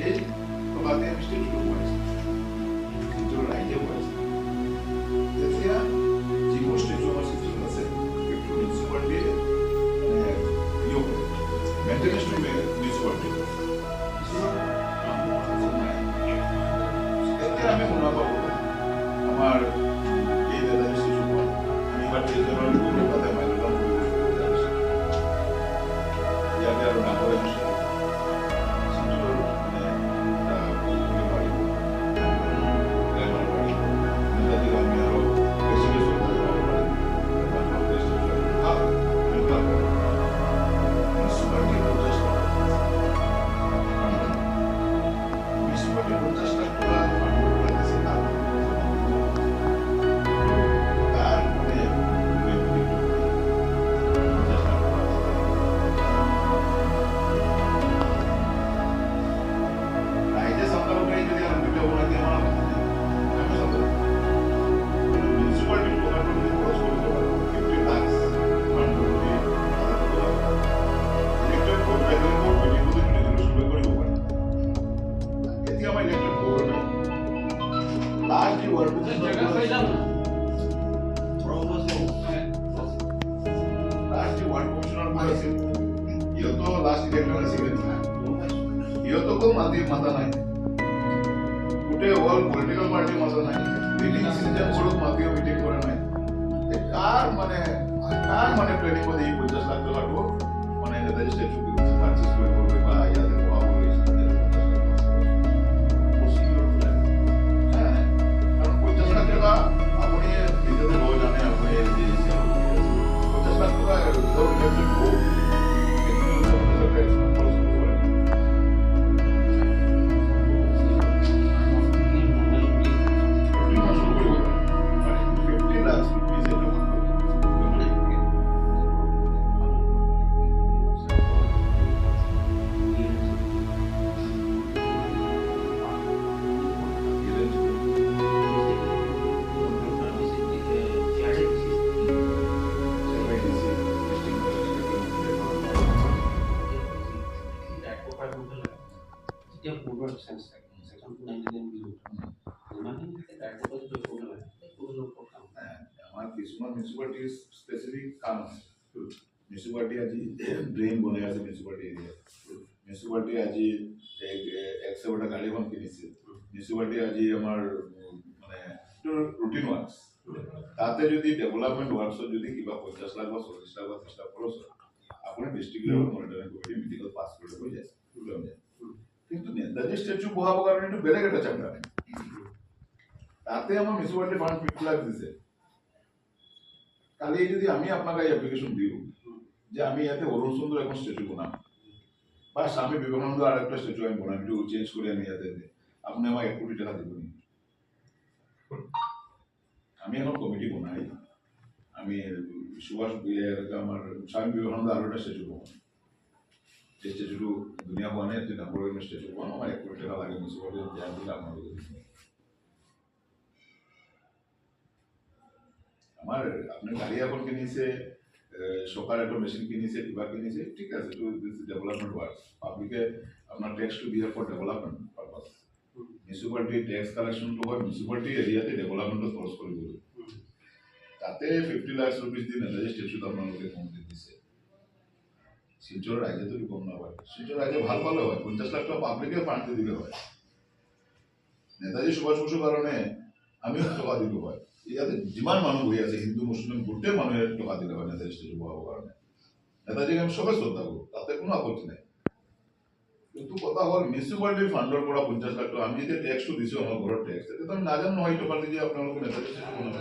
এই টকাতে আমি ষ্টেচুটো বনাইছোঁ শিলচৰৰ ৰাইজে বনাইছে তেতিয়া যিবোৰ ষ্টেচু আমাৰ শিলচৰত আছে সেইটো মিউনিচিপালিটিয়ে মেইনটেনেন্স টু মিউনিচিপালিটি কিছুমান কাম নাই এতিয়া আমি শুনা পাব আমাৰ এই দাদা ষ্টেচু আমি বা ট্ৰেজৰৰ গৈ তাতে মাইলগাম ইয়াতে আৰু ডাঙৰ অনুষ্ঠান last year one commissioner policy ये तो last इलेक्शन से ये तो कोई माता नहीं कुटे ऑल पॉलिटिकल पार्टी माता नहीं मीटिंग सीजन कोड माती मीटिंग करे नहीं कार माने प्लानिंग को देई 50 लाख डॉलर को माने नेता स्टेचू को पार्टिस को बा या दे को आवो municipality specific काम municipality আজি drain বনাই আছে municipality area municipality আজি এক সেবটা গাড়ীখন কিনিছে municipality আজি আমাৰ মানে routine works তাতে যদি ডেভেলপমেন্ট ওয়ার্কস যদি কিবা 50 লাখ বা 40 লাখ বা 30 লাখ খরচ আপুনি ডিস্ট্রিক্ট লেভেল মনিটৰিং কৰি মিটিংত পাস কৰিব হৈ যায় কিন্তু নেতাজী স্ট্যাচু বহাবৰ কাৰণে এটা বেলেগ এটা চাপৰা নাই তাতে আমাৰ মিউনিসিপালিটি ফান্ড 50 লাখ দিছে কালি যদি আমি আপনাকে অ্যাপ্লিকেশন দিও যে আমি ইয়াতে অরুণ সুন্দর এখন স্ট্যাচু বানাম বা স্বামী বিবেকানন্দ আর একটা স্ট্যাচু আমি বানাম একটু চেঞ্জ করে আমি ইয়াতে আপনি আমার 1 কোটি টাকা দিবেন আমি এখন কমিটি বানাই আমি সুভাষ আমার স্বামী বিবেকানন্দ আর একটা স্ট্যাচু বানাম যে স্ট্যাচুটো দুনিয়া বানায় যে ডাঙৰ স্ট্যাচু বানাম আমার 1 কোটি টাকা লাগে মিউনিসিপালিটি যায় দিলে আপনাদের আমার আপনার গাড়ি এখন কিনিছে সকার একটা মেশিন কিনিছে কিবা কিনিছে ঠিক আছে তো দিস ডেভেলপমেন্ট ওয়ার্ক পাবলিকে আপনার tax to bear for development purpose municipality tax collection তো হয় মিউনিসিপালিটি এরিয়াতে ডেভেলপমেন্ট খরচ করে দিল তাতে 50 লাখ রুপিস দিন নেতাজি স্ট্যাচু আপনাদেরকে কম দিছে শিলচর রাজ্যে তো কম না হয় শিলচর রাজ্যে ভালো ভালো হয় 50 লাখ টাকা পাবলিকে ফান্ড দিলে হয় নেতাজি সুভাষ বসুর কারণে আমি টাকা দিতে হয় ইয়াতে যিমান মানুহ বহি আছে হিন্দু মুছলিম গোটেই মানুহে টকা দিলে হয় নেতাজী স্ট্যাচু বহাবৰ কাৰণে নেতাজীক আমি চবে শ্ৰদ্ধা কৰোঁ তাতে কোনো আপত্তি নাই কিন্তু কথা হ'ল মিউনিচিপালিটিৰ ফাণ্ডৰ পৰা 50 লাখ টকা আমি যেতিয়া টেক্সটো দিছোঁ আমাৰ ঘৰৰ টেক্স তেতিয়া আমি নাজানো নহয় টকা দি আপোনালোকে নেতাজী স্ট্যাচু বনাব